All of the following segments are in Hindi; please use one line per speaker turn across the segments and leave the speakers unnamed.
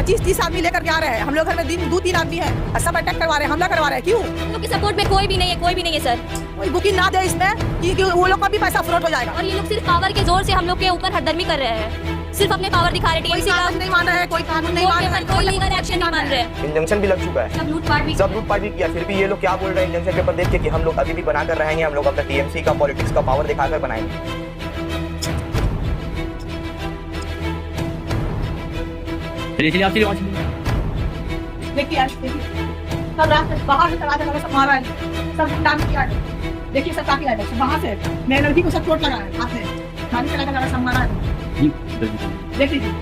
25-30 आदमी लेकर के आ रहे हैं। हम लोग घर में दिन 2-3 आदमी है और सब अटैक करवा रहे हैं, हमला करवा रहे हैं। क्यों?
हम लोग के सपोर्ट में कोई भी नहीं है सर।
कोई बुकिंग ना दे इसमें कि वो लोग का भी पैसा फ्रॉड हो जाएगा।
और ये लोग सिर्फ पावर के जोर से हम लोग के ऊपर हरदर्मी कर रहे हैं, सिर्फ अपने पावर दिखा रहे हैं।
कोई कानून नहीं मान रहा है, कोई कानून नहीं मान रहा है,
कोई लीगल एक्शन नहीं मान रहे हैं।
इंजंक्शन भी लग चुका है,
सब लूटपाट
भी किया। फिर भी ये लोग क्या बोल रहे हैं इंजंक्शन पेपर देख के कि हम लोग अभी भी बना कर रहेंगे, हम लोग अपना टीएमसी का पॉलिटिक्स का पावर दिखाकर बनाएंगे।
देखिए सब रात बाहर से चला सब मारा है, सब डांस किया है। देखिए सब काफी आए वहाँ से, मेरे लड़की को सब चोट लगा है, हाथ में खाली चला सब मारा है। देख लीजिए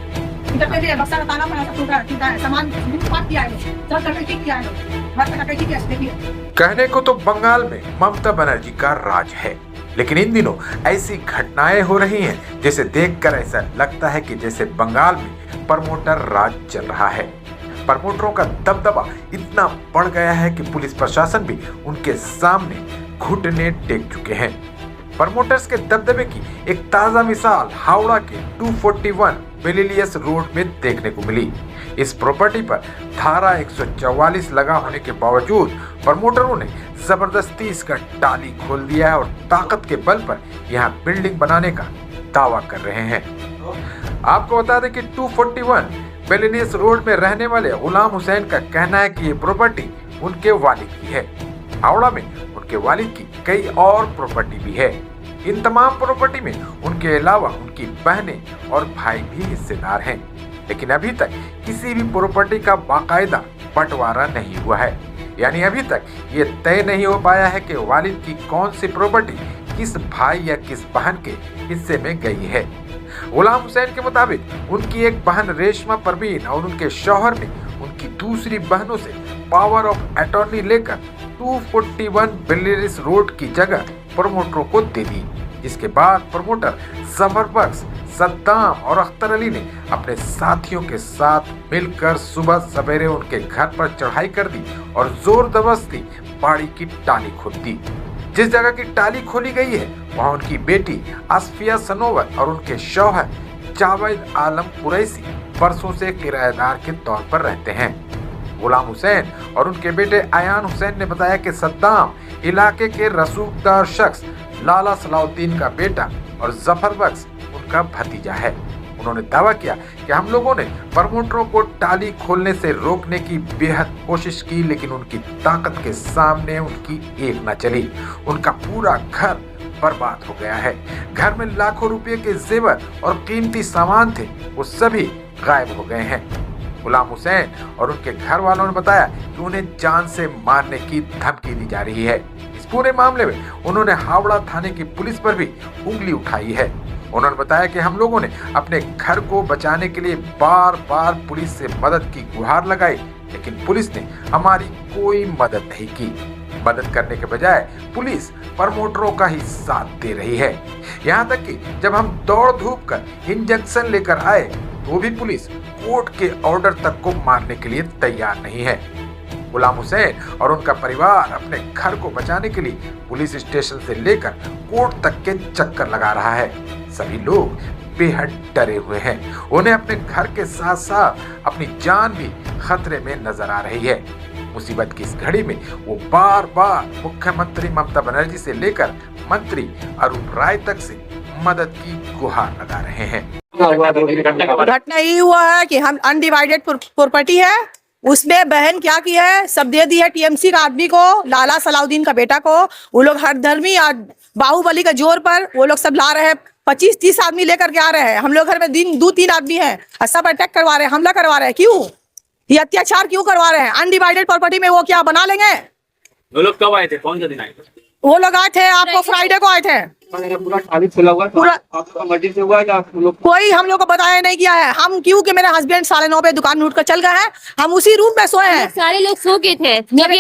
इधर पे बक्सा का ताला पड़ा सब टूटा है, सामान लूटपाट किया है, सब डकैती किया है, घर डकैती किया। देखिए
कहने को तो बंगाल में ममता बनर्जी का राज है, लेकिन इन दिनों ऐसी घटनाएं हो रही हैं जिसे देखकर ऐसा लगता है कि जैसे बंगाल में प्रमोटर राज चल रहा है। प्रमोटरों का दबदबा इतना बढ़ गया है कि पुलिस प्रशासन भी उनके सामने घुटने टेक चुके हैं। प्रमोटर्स के दबदबे की एक ताजा मिसाल हावड़ा के 241 बेलिलियस रोड में देखने को मिली। इस प्रॉपर्टी पर धारा 144 लगा होने के बावजूद प्रमोटरों ने जबरदस्ती इसका टाली खोल दिया है और ताकत के बल पर यहाँ बिल्डिंग बनाने का दावा कर रहे हैं। आपको बता दें कि 241 बेलिलियस रोड में रहने वाले गुलाम हुसैन का कहना है कि ये प्रॉपर्टी उनके वालिद की है। हावड़ा में उनके वालिद की कई और प्रॉपर्टी भी है। इन तमाम प्रॉपर्टी में उनके अलावा उनकी बहनें और भाई भी हिस्सेदार हैं, लेकिन अभी तक किसी भी प्रॉपर्टी का बाकायदा बंटवारा नहीं हुआ है। यानी अभी तक ये तय नहीं हो पाया है कि वालिद की कौन सी प्रॉपर्टी किस भाई या किस बहन के हिस्से में गई है। गुलाम हुसैन के मुताबिक उनकी एक बहन रेशमा परवीन और उनके शौहर ने उनकी दूसरी बहनों से पावर ऑफ अटॉर्नी लेकर 241 बेलिलियस रोड की जगह प्रमोटरों को दे दी, जिसके बाद प्रमोटर जबरबख्श, सद्दाम और अख्तर अली ने अपने साथियों के साथ मिलकर सुबह सवेरे उनके घर पर चढ़ाई कर दी और जोर जबरदस्ती बाड़ी की टाली खोल दी। जिस जगह की टाली खोली गई है वहाँ उनकी बेटी असफिया सनोवर और उनके शौहर जावेद आलम कुरैशी बरसों से किराएदार के तौर पर रहते हैं। गुलाम हुसैन और उनके बेटे अयान हुसैन ने बताया कि सद्दाम इलाके के रसूखदार शख्स लाला सलाउद्दीन का बेटा और जफरबख्श उनका भतीजा है। उन्होंने दावा किया कि हम लोगों ने प्रमोटरों को टाली खोलने से रोकने की बेहद कोशिश की, लेकिन उनकी ताकत के सामने उनकी एक न चली। उनका पूरा घर बर्बाद हो गया है। घर में लाखों रुपए के जेवर और कीमती सामान थे, वो सभी गायब हो गए हैं। गुलाम हुसैन और उनके घर वालों ने बताया कि उन्हें जान से मारने की धमकी दी जा रही है। इस पूरे मामले में उन्होंने हावड़ा थाने की पुलिस पर भी उंगली उठाई है। उन्होंने बताया कि हम लोगों ने अपने घर को बचाने के लिए बार बार पुलिस से मदद की गुहार लगाई, लेकिन पुलिस ने हमारी कोई मदद नहीं की। मदद करने के बजाय पुलिस प्रमोटरों का ही साथ दे रही है। यहाँ तक कि जब हम दौड़ धूप कर इंजेक्शन लेकर आए तो भी पुलिस कोर्ट के ऑर्डर तक को मानने के लिए तैयार नहीं है। गुलाम हुसैन और उनका परिवार अपने घर को बचाने के लिए पुलिस स्टेशन से लेकर कोर्ट तक के चक्कर लगा रहा है। सभी लोग बेहद डरे हुए हैं। उन्हें अपने घर के साथ साथ अपनी जान भी खतरे में नजर आ रही है। मुसीबत की इस घड़ी में वो बार बार मुख्यमंत्री ममता बनर्जी से लेकर मंत्री अरूप राय तक से मदद की गुहार लगा रहे हैं।
घटना ये हुआ है कि हम अनडिवाइडेड प्रॉपर्टी है, उसमें बहन क्या की है, सब दे दी है टीएमसी का आदमी को, लाला सलाउद्दीन का बेटा को। वो लोग हर धर्मी और बाहुबली का जोर पर वो लोग सब ला रहे हैं, 25-30 आदमी लेकर के आ रहे हैं। हम लोग घर में दिन 2-3 आदमी है और सब अटैक करवा रहे हैं, हमला करवा रहे हैं। क्यों? ये अत्याचार क्यों करवा रहे हैं? अनडिवाइडेड प्रॉपर्टी में वो क्या बना लेंगे?
वो लोग कब आए थे? कौन सा दिन आए थे?
वो लोग आए थे आपको फ्राइडे को आए थे।
पूरा टाली खुला हुआ
पूरा
आपका मर्जी से हुआ या लोग?
कोई हम लोग को बताया नहीं किया है। हम क्यों कि मेरे हस्बैंड 9:30 पे दुकान में उठकर चल गए हैं, हम उसी रूम में सोए हैं।
सारे लोग सो गए थे जब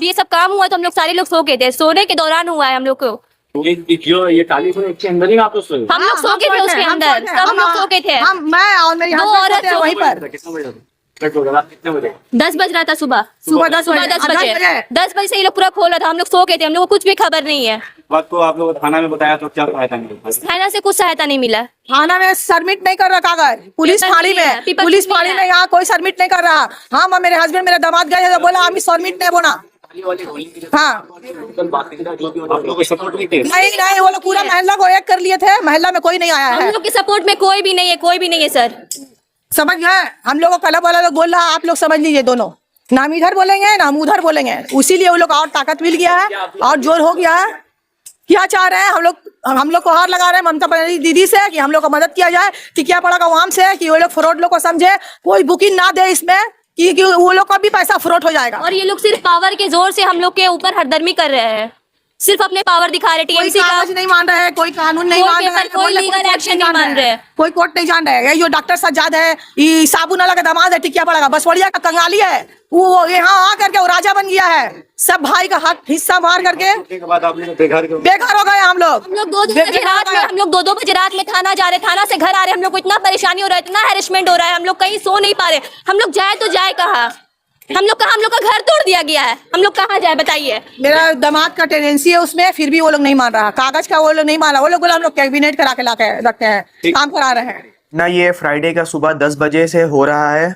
ये सब काम हुआ तो हम लोग सारे लोग सो गए थे। सोने के दौरान हुआ है हम लोग को।
ये टाली के अंदर ही आप लोग सोए?
हम लोग सो गए थे उसके अंदर, सब लोग सो गए थे।
मैं और मेरी हस्बैंड वहीं पर।
कितना बजे? रात कितने बजे?
10 बज रहा था सुबह
सुबह 10 बजे
10 बजे 10 बजे से ये लोग पूरा खोला था। हम लोग सो गए थे, हम लोग को कुछ भी खबर नहीं है।
बात को आप लोग थाना में बताया तो क्या सहायता मिली?
थाना से कुछ सहायता नहीं मिला।
थाना में सबमिट नहीं कर रहा कागज, पुलिस
पेपर
फाड़ी
नहीं है,
में,
पेपर
पुलिस
नहीं
फाड़ी
है।
में यहाँ कोई सबमिट नहीं कर रहा। हाँ मेरे हस्बैंड मेरे दामाद गए तो बोला हम सबमिट नहीं बोला। हाँ
आप लोग को सपोर्ट नहीं थे?
नहीं वो लोग पूरा मोहल्ला को एक कर लिए थे, मोहल्ला में कोई नहीं आया
हम
है।
लोग के सपोर्ट में कोई भी नहीं है, कोई भी नहीं है सर।
समझ गए? हम लोग को क्लब वाला लोग बोल रहा है, आप लोग समझ लीजिए दोनों, ना हम इधर बोलेंगे ना हम उधर बोलेंगे। इसीलिए वो लोग और ताकत मिल गया है और जोर हो गया है। क्या चाह रहे हैं हम लोग को हार लगा रहे हैं ममता बनर्जी दीदी से कि हम लोग को मदद किया जाए, कि क्या पड़ेगा वहां से कि वो लोग फ्रॉड लोग को समझे, कोई बुकिंग ना दे इसमें कि वो लोग का भी पैसा फ्रॉड हो जाएगा।
और ये लोग सिर्फ पावर के जोर से हम लोग के ऊपर हरदर्मी कर रहे हैं, सिर्फ अपने पावर दिखा रहे।
कोई
टीएमसी का
कागज नहीं मान रहे हैं, कोई कानून नहीं
कोई
मान रहे
पेपर,
हैं,
कोई
बोले
लीगल
कोर्ट
एक्शन
नहीं
नहीं
मान
मान
रहे
रहे।
हैं, कोई कोर्ट नहीं जान रहे हैं। ये जो डॉक्टर सज्जाद है, ये साबुन वाला का दामाद है, टिकिया पड़ेगा बसवड़िया का कंगाली है, वो यहाँ आ करके वो राजा बन गया है, सब भाई का हाथ हिस्सा मार करके
के बाद आप लोग बेघर क्यों?
बेघर हो गए हम लोग।
हम लोग 2-2 बजे रात में, हम लोग 2-2 बजे रात में थाना जा रहे, थाना से घर आ रहे। हम लोग को इतना परेशानी हो रहा है, इतना हैरेसमेंट हो रहा है, हम लोग कहीं सो नहीं पा रहे। हम लोग जाए तो जाए कहाँ? हम लोग का घर तोड़ दिया गया है, हम लोग कहाँ जाए बताइए?
मेरा दामाद का टेंडेंसी है उसमें, फिर भी वो लोग नहीं मान रहा, कागज का वो लोग नहीं माना। वो लोग बोला हम लोग कैबिनेट करा के ला के रखते हैं, काम करा रहे हैं
ना। ये फ्राइडे का सुबह 10 बजे से हो रहा है।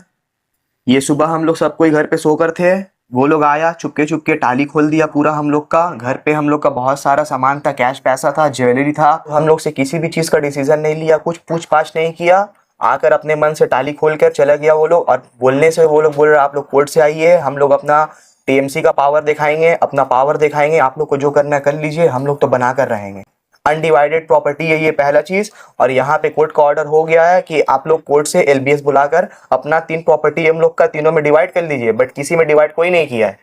ये सुबह हम लोग सब कोई घर पे सोकर थे, वो लोग आया चुपके टाली खोल दिया पूरा हम लोग का। घर पे हम लोग का बहुत सारा सामान था, कैश पैसा था, ज्वेलरी था। हम लोग से किसी भी चीज का डिसीजन नहीं लिया, कुछ पूछताछ नहीं किया, आकर अपने मन से टाली खोल कर चला गया वो लोग। और बोलने से वो लोग बोल रहे आप लोग कोर्ट से आइए, हम लोग अपना टीएमसी का पावर दिखाएंगे, अपना पावर दिखाएंगे, आप लोग को जो करना है कर लीजिए, हम लोग तो बना कर रहेंगे। अनडिवाइडेड प्रॉपर्टी है ये पहला चीज। और यहाँ पे कोर्ट का ऑर्डर हो गया है कि आप लोग कोर्ट से एलबीएस बुलाकर अपना 3 प्रॉपर्टी हम लोग का तीनों में डिवाइड कर लीजिए, बट किसी में डिवाइड कोई नहीं किया है।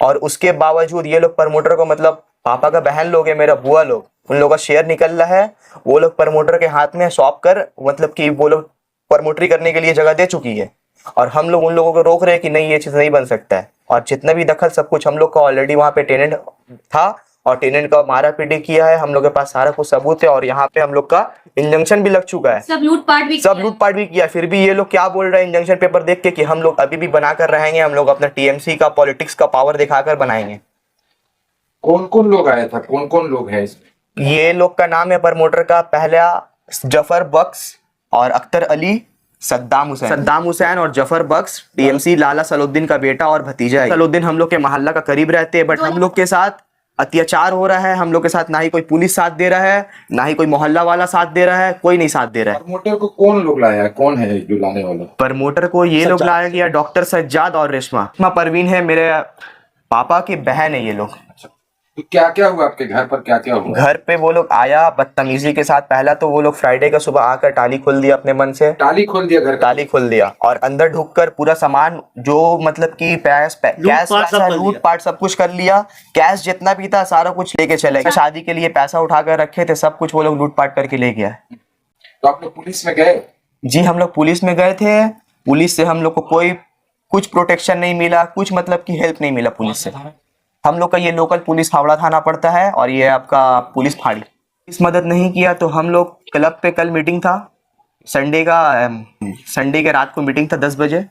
और उसके बावजूद ये लोग प्रमोटर को, मतलब पापा का बहन लोग है, मेरा बुआ लोग, उन लोगों का शेयर निकल रहा है, वो लोग प्रमोटर के हाथ में सौंप कर, मतलब कि वो लोग प्रमोटरी करने के लिए जगह दे चुकी है। और हम लोग उन लोगों को रोक रहे हैं कि नहीं ये चीज नहीं बन सकता है। और जितना भी दखल सब कुछ हम लोग का ऑलरेडी वहाँ पे टेनेंट था और टेनेंट का मारा पीटी किया है, हम लोग के पास सारा कुछ सबूत है। और यहाँ पे हम लोग का इंजंक्शन भी लग चुका है,
सब लूटपाट भी
किया। फिर भी ये लोग क्या बोल रहे हैं इंजंक्शन पेपर देख के कि हम लोग अभी भी बना कर रहेंगे, हम लोग अपना टीएमसी का पॉलिटिक्स का पावर दिखाकर बनाएंगे।
कौन कौन लोग आया था, कौन कौन लोग हैं इसमें?
ये लोग का नाम है प्रमोटर का, पहला जफर बख्श और अख्तर अली, सद्दाम हुसैन और जफर बख्श टीएमसी लाला सलाउद्दीन का बेटा और भतीजा है। सलाउद्दीन हम लोग के मोहल्ला का करीब रहते हैं, बट हम लोग के साथ अत्याचार हो रहा है। हम लोग के साथ ना ही कोई पुलिस साथ दे रहा है, ना ही कोई मोहल्ला वाला साथ दे रहा है, कोई नहीं साथ दे रहा है।
प्रमोटर को कौन लोग लाया, कौन है जो लाने वाला?
प्रमोटर को ये लोग लाया गया, डॉक्टर सज्जाद और रेशमा परवीन है, मेरे पापा की बहन है ये लोग।
तो क्या क्या हुआ आपके घर पर, क्या क्या हुआ?
घर पे वो लोग आया बदतमीजी के साथ। पहला तो वो लोग फ्राइडे का सुबह आकर टाली खोल दिया अपने मन से,
टाली खोल दिया घर का?
टाली खोल दिया और अंदर ढुककर पूरा सामान जो मतलब कि लूटपाट सब कुछ कर लिया। कैश जितना भी था सारा कुछ लेके चले गए। शादी के लिए पैसा उठा कर रखे थे, सब कुछ वो लोग लूटपाट करके ले गया।
तो आप लोग पुलिस में गए?
जी हम लोग पुलिस में गए थे। पुलिस से हम लोग को कोई कुछ प्रोटेक्शन नहीं मिला, कुछ मतलब की हेल्प नहीं मिला पुलिस से। हम लोग का ये लोकल पुलिस हावड़ा थाना पड़ता है और ये आपका पुलिस फाड़ी, इस मदद नहीं किया। तो हम लोग क्लब पे कल मीटिंग था, संडे के रात को मीटिंग था 10 बजे।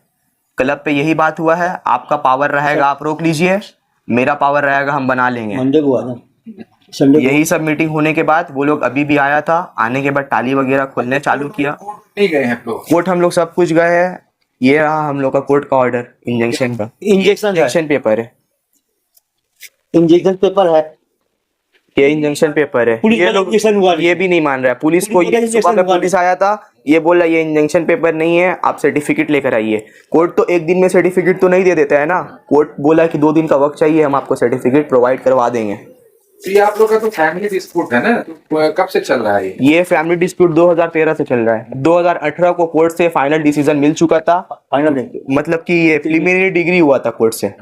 क्लब पे यही बात हुआ है, आपका पावर रहेगा आप रोक लीजिए, मेरा पावर रहेगा हम बना लेंगे।
मंडे को हुआ ना,
यही सब मीटिंग होने के बाद वो लोग अभी भी आया था, आने के बाद टाली वगैरह खोलने चालू किया।
नहीं गए हैं लोग?
कोर्ट हम लोग सब कुछ गए हैं। ये रहा हम लोग का कोर्ट का ऑर्डर, इंजेक्शन का। इंजेक्शन पेपर है,
इंजेक्शन पेपर है,
ये इंजेक्शन पेपर है।
पुलिस
ये
का
लोग
इंजेक्शन हुआ
ये भी नहीं मान रहा है पुलिस को। ये सुबह में पुलिस आया था, ये बोला ये इंजेक्शन पेपर नहीं है, आप सर्टिफिकेट लेकर आइए। कोर्ट तो एक दिन में सर्टिफिकेट तो नहीं दे देता है ना, कोर्ट बोला कि 2 दिन का वक्त चाहिए, हम आपको सर्टिफिकेट प्रोवाइड करवा देंगे।
तो ये आप लोग का तो फैमिली डिस्प्यूट है ना, तो कब से चल रहा है
ये फैमिली डिस्प्यूट 2013 से चल रहा है। 2018 को कोर्ट से फाइनल डिसीजन मिल चुका था।
फाइनल
मतलब कि ये प्रिलिमिनरी डिग्री हुआ था कोर्ट से।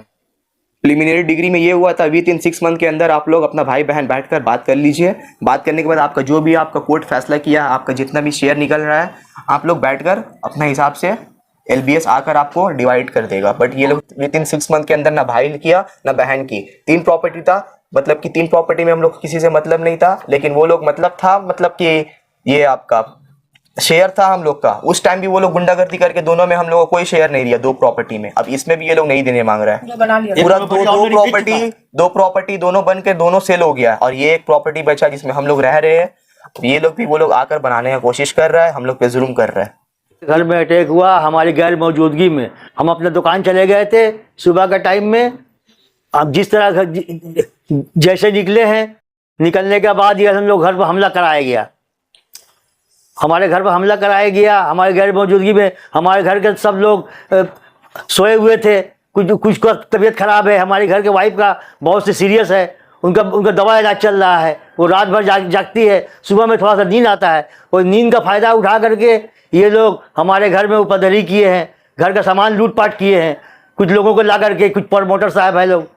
प्रिलिमिनरी डिग्री में ये हुआ था विद इन 6 मंथ के अंदर आप लोग अपना भाई बहन बैठकर बात कर लीजिए। बात करने के बाद आपका जो भी आपका कोर्ट फैसला किया, आपका जितना भी शेयर निकल रहा है, आप लोग बैठकर अपने हिसाब से एलबीएस आकर आपको डिवाइड कर देगा। बट ये लोग विद इन 6 मंथ के अंदर ना भाई किया ना बहन की। 3 प्रॉपर्टी था, मतलब कि 3 प्रॉपर्टी में हम लोग किसी से मतलब नहीं था, लेकिन वो लोग मतलब था, मतलब कि ये आपका शेयर था हम लोग का। उस टाइम भी वो लोग गुंडागर्दी करके दोनों में हम लोग को कोई शेयर नहीं दिया, 2 प्रॉपर्टी में। अब इसमें भी ये लोग नहीं देने मांग रहा है।
बना लिया
पूरा दो प्रॉपर्टी दोनों बन के दोनों सेल हो गया, और ये एक प्रॉपर्टी बचा जिसमें हम लोग रह रहे हैं। ये लोग भी वो लोग आकर बनाने की कोशिश कर रहा है, हम लोग पे जुल्म कर रहा है।
घर में अटैक हुआ हमारी गैर मौजूदगी में। हम अपने दुकान चले गए थे सुबह का टाइम में। अब जिस तरह जैसे निकले हैं, निकलने के बाद ये हम लोग घर पर हमला कराया गया। हमारे घर पर हमला कराया गया हमारे गैर मौजूदगी में। हमारे घर के सब लोग सोए हुए थे। कुछ का तबीयत खराब है, हमारे घर के वाइफ का बहुत से सीरियस है, उनका दवा इलाज चल रहा है। वो रात भर जागती है, सुबह में थोड़ा सा नींद आता है। और नींद का फ़ायदा उठा करके ये लोग हमारे घर में उपद्रवी किए हैं, घर का सामान लूटपाट किए हैं। कुछ लोगों को ला करके, कुछ प्रमोटर साहब है लोग,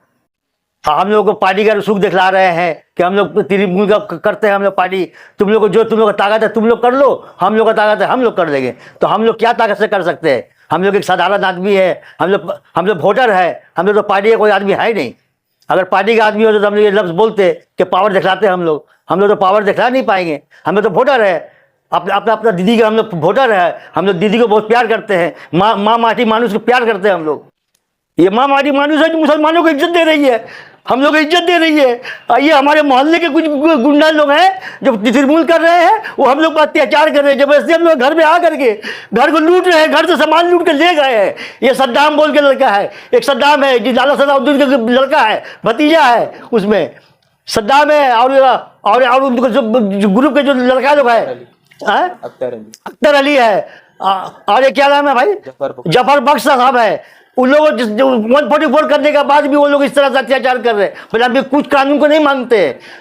हम लोग को पार्टी का सुख दिखला रहे हैं कि हम लोग तृणमूल का करते हैं, हम लोग पार्टी। तुम लोग को जो तुम लोग का ताकत है तुम लोग कर लो, हम लोग का ताकत है हम लोग कर लेंगे। तो हम लोग क्या ताकत से कर सकते हैं? हम लोग एक साधारण आदमी है, हम लोग वोटर है, हम लोग तो पार्टी का कोई आदमी है ही नहीं। अगर पार्टी का आदमी होता तो हम लोग ये लफ्ज़ बोलते कि पावर दिखलाते। हम लोग तो पावर दिखला नहीं पाएंगे। हम लोग तो वोटर है, अपना दीदी का हम लोग वोटर है। हम लोग दीदी को बहुत प्यार करते हैं, माँ माटी मानुस को प्यार करते हैं हम लोग। ये माँ माटी मानुस है जो मुसलमानों को इज्जत दे रही है, हम लोग को इज्जत दे रही है। ये हमारे मोहल्ले के कुछ गुंडा लोग हैं जो तृणमूल कर रहे हैं, वो हम लोग पर अत्याचार कर रहे हैं। जबरदस्ती हम लोग घर में आ करके घर को लूट रहे हैं, घर से सामान लूट कर ले गए हैं। ये सद्दाम बोल के लड़का है, एक सद्दाम है जो लाला सलाउद्दीन का लड़का है, भतीजा है। उसमें सद्दाम है और उनको जो ग्रुप के जो लड़का लोग है, अख्तर अली है, और ये क्या नाम है भाई, जफर बख्श साहब है। उन लोगों 144 करने के बाद भी वो लोग इस तरह से अत्याचार कर रहे हैं। मतलब हम कुछ कानून को नहीं मानते।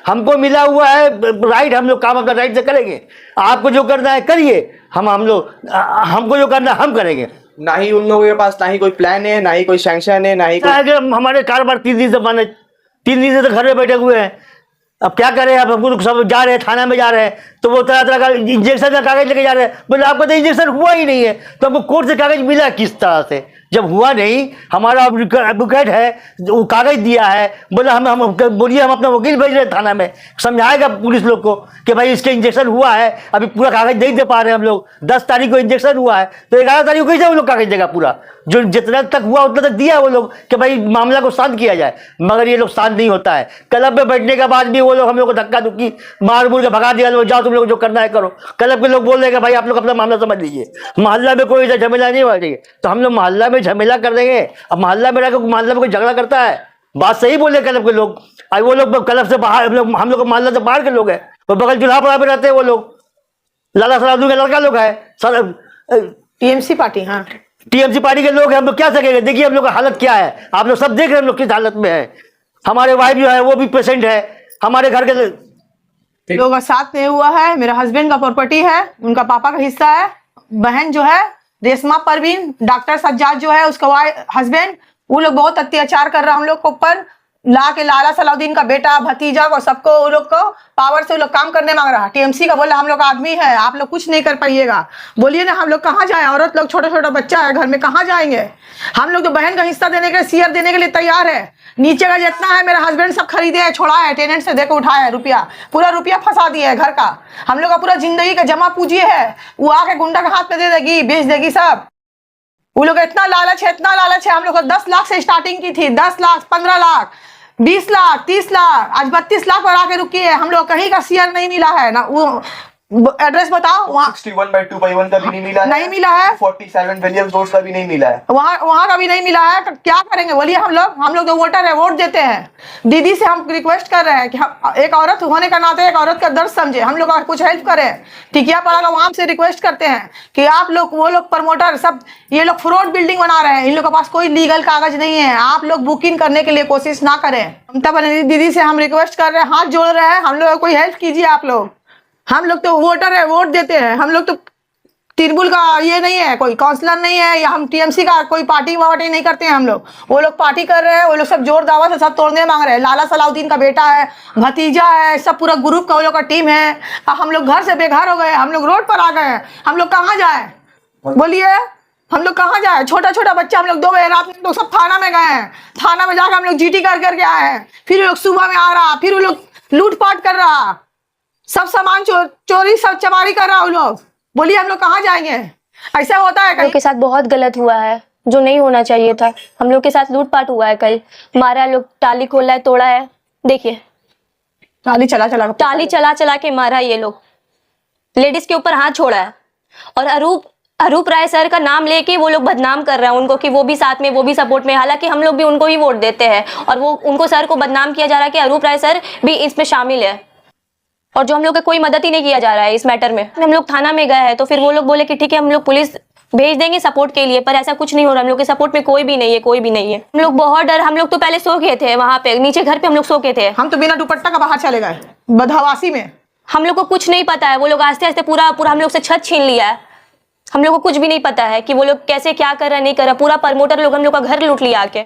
हमको मिला हुआ है राइट, हम लोग काम अपना राइट से करेंगे। आपको जो करना है करिए, हमको जो करना है हम करेंगे।
ना ही उन लोगों के पास ना ही कोई प्लान है, ना ही कोई सैंक्शन है, ना ही
हमारे कारोबार 3 दिन से बने, 3 दिन से तो घर में बैठे हुए हैं। अब क्या करें? अब हमको सब जा रहे हैं, थाना में जा रहे हैं, तो वो तरह तरह का इंजेक्शन का कागज लेके जा रहे हैं। बोले आपको तो इंजेक्शन हुआ ही नहीं है, तो हमको कोर्ट से कागज मिला किस तरह से? जब हुआ नहीं, हमारा एडवोकेट है वो कागज दिया है, बोला बोलिए हम अपना वकील भेज रहे हैं थाना में, समझाएगा पुलिस लोग को कि भाई इसके इंजेक्शन हुआ है। अभी पूरा कागज नहीं दे पा रहे हम लोग। 10 तारीख को इंजेक्शन हुआ है, तो 11 तारीख को कैसे वो लोग कागज देगा? पूरा जो जितना तक हुआ उतना तक दिया वो लोग कि भाई मामला को शांत किया जाए, मगर ये लोग शांत नहीं होता है। क्लब में बैठने के बाद भी वो लोग हम लोग को धक्का धुक्की मार मुर के भगा दिया, लोग जाओ तुम लोग जो करना है करो। क्लब के लोग बोल रहे हैं भाई आप लोग अपना मामला समझ लीजिए, मोहल्ला में कोई झमेला नहीं हो रही। तो हम लोग मोहल्ला में झमेला कर देंगे। अब मोहल्ला में रहकर मोहल्ला में कोई झगड़ा करता है, बात सही बोले क्लब के लोग। अब वो लोग क्लब से बाहर, हम लोग मोहल्ला से बाहर के लोग हैं, वो बगल जुल्हापड़ा में रहते हैं वो लोग, लाला सलाउद्दीन का लड़का लोग है,
टीएमसी पार्टी। हाँ,
टीएमसी पार्टी के लोग हैं। हम लोग क्या सकेंगे? देखिए हम लोग का हालत क्या है, आप लोग सब देख रहे हैं हम लोग किस हालत में है। हमारे वाइफ जो है वो भी पेशेंट है, हमारे घर के
लोगों का साथ नहीं हुआ है। मेरा हस्बैंड का प्रॉपर्टी है, उनका पापा का हिस्सा है। बहन जो है रेशमा परवीन, डॉक्टर सज्जाद जो है उसका हस्बैंड, वो लोग बहुत अत्याचार कर रहा है हम लोग के ऊपर। ला के लाला सलाउद्दीन का बेटा भतीजा को सबको वो लोग को पावर से वो लोग काम करने मांग रहा है। टीएमसी का बोला हम लोग आदमी है, आप लोग कुछ नहीं कर पाइएगा। बोलिए ना हम लोग कहाँ जाए? औरत लोग, छोटा छोटा बच्चा है घर में, कहाँ जाएंगे? हम लोग तो बहन का हिस्सा देने के लिए, शेयर देने के लिए तैयार है। नीचे का जितना है मेरा हस्बैंड सब खरीदे है, छोड़ा है, टेनेंट से देकर उठाया है रुपया, पूरा रुपया फंसा दिया है घर का। हम लोग का पूरा जिंदगी का जमा पूंजी है, वो आके गुंडा के हाथ में दे देगी, बेच देगी सब। वो लोग इतना लालच है, इतना लालच है। हम लोग 10 लाख से स्टार्टिंग की थी, 10 लाख, 15 लाख, 20 लाख, 30 लाख, आज 32 लाख पर आके रुकी है। हम लोग कहीं का शेयर नहीं मिला है ना। वो एड्रेस बताओ वहाँ।
61/2/1 का भी नहीं मिला है,
नहीं मिला है।
47 विलियम्स रोड का भी नहीं मिला है,
वहाँ का भी नहीं मिला है। क्या करेंगे बोलिए? हम लोग तो वोटर है, वोट देते हैं। दीदी से हम रिक्वेस्ट कर रहे हैं कि हम एक औरत होने का नाते एक औरत का दर्द समझे, हम लोग कुछ हेल्प करें। टिकिया पड़ा का वहां से रिक्वेस्ट करते हैं कि आप लोग, वो लोग प्रमोटर सब, ये लोग फ्रॉड बिल्डिंग बना रहे हैं, इन लोग के पास कोई लीगल कागज नहीं है। आप लोग बुकिंग करने के लिए कोशिश ना करें। ममता बनर्जी दीदी से हम रिक्वेस्ट कर रहे हैं, हाथ जोड़ रहे हैं, हम लोग कोई हेल्प कीजिए आप लोग। हम लोग तो वोटर है, वोट देते हैं। हम लोग तो तृणमूल का ये नहीं है, कोई काउंसलर नहीं है, या हम टीएमसी का कोई पार्टी वार्टी नहीं करते हैं हम लोग। वो लोग पार्टी कर रहे हैं, वो लोग सब जोर दावा से सब तोड़ने मांग रहे हैं। लाला सलाउद्दीन का बेटा है, भतीजा है, सब पूरा ग्रुप का वो लोग का टीम है। हम लोग घर से बेघर हो गए, हम लोग रोड पर आ गए हैं। हम लोग कहाँ जाए बोलिए? हम लोग कहाँ जाए? छोटा छोटा बच्चा, हम लोग 2 बजे रात में लोग सब थाना में गए हैं। थाना में जाकर हम लोग जीटी कर करके आए हैं। फिर वो लोग सुबह में आ रहा, फिर वो लोग लूटपाट कर रहा, सब सामान चोरी सब चमारी कर रहा। वो लोग बोलिए हम लोग कहाँ जाएंगे? ऐसा होता है
हम लोग
कहीं?
के साथ बहुत गलत हुआ है, जो नहीं होना चाहिए था। हम लोग के साथ लूटपाट हुआ है, कल मारा है, लोग टाली खोला है, तोड़ा है। देखिए
टाली चला चला
टाली चला चला के मारा है, ये लोग लेडीज के ऊपर हाथ छोड़ा है। और अरूप राय सर का नाम लेके वो लोग बदनाम कर रहे हैं उनको कि वो भी साथ में, वो भी सपोर्ट में। हालांकि हम लोग भी उनको ही वोट देते हैं और वो उनको सर को बदनाम किया जा रहा है कि अरूप राय सर भी इसमें शामिल है, और जो हम लोग का कोई मदद ही नहीं किया जा रहा है इस मैटर में। हम लोग थाना में गए हैं तो फिर वो लोग बोले कि ठीक है हम लोग पुलिस भेज देंगे सपोर्ट के लिए, पर ऐसा कुछ नहीं हो रहा। हम लोग के सपोर्ट में कोई भी नहीं है, कोई भी नहीं है। हम लोग बहुत डर, हम लोग तो पहले सो गए थे वहां पे नीचे घर पे, हम लोग सो गए थे।
हम तो बिना दुपट्टा का बाहर चले गए बदहवासी में।
हम लोग को कुछ नहीं पता है, वो लोग आस्ते आस्ते पूरा हम लोग से छत छीन लिया है। हम लोग को कुछ भी नहीं पता है कि वो लोग कैसे क्या कर रहा है नहीं कर रहा। पूरा प्रमोटर लोग हम लोग का घर लूट लिया आके।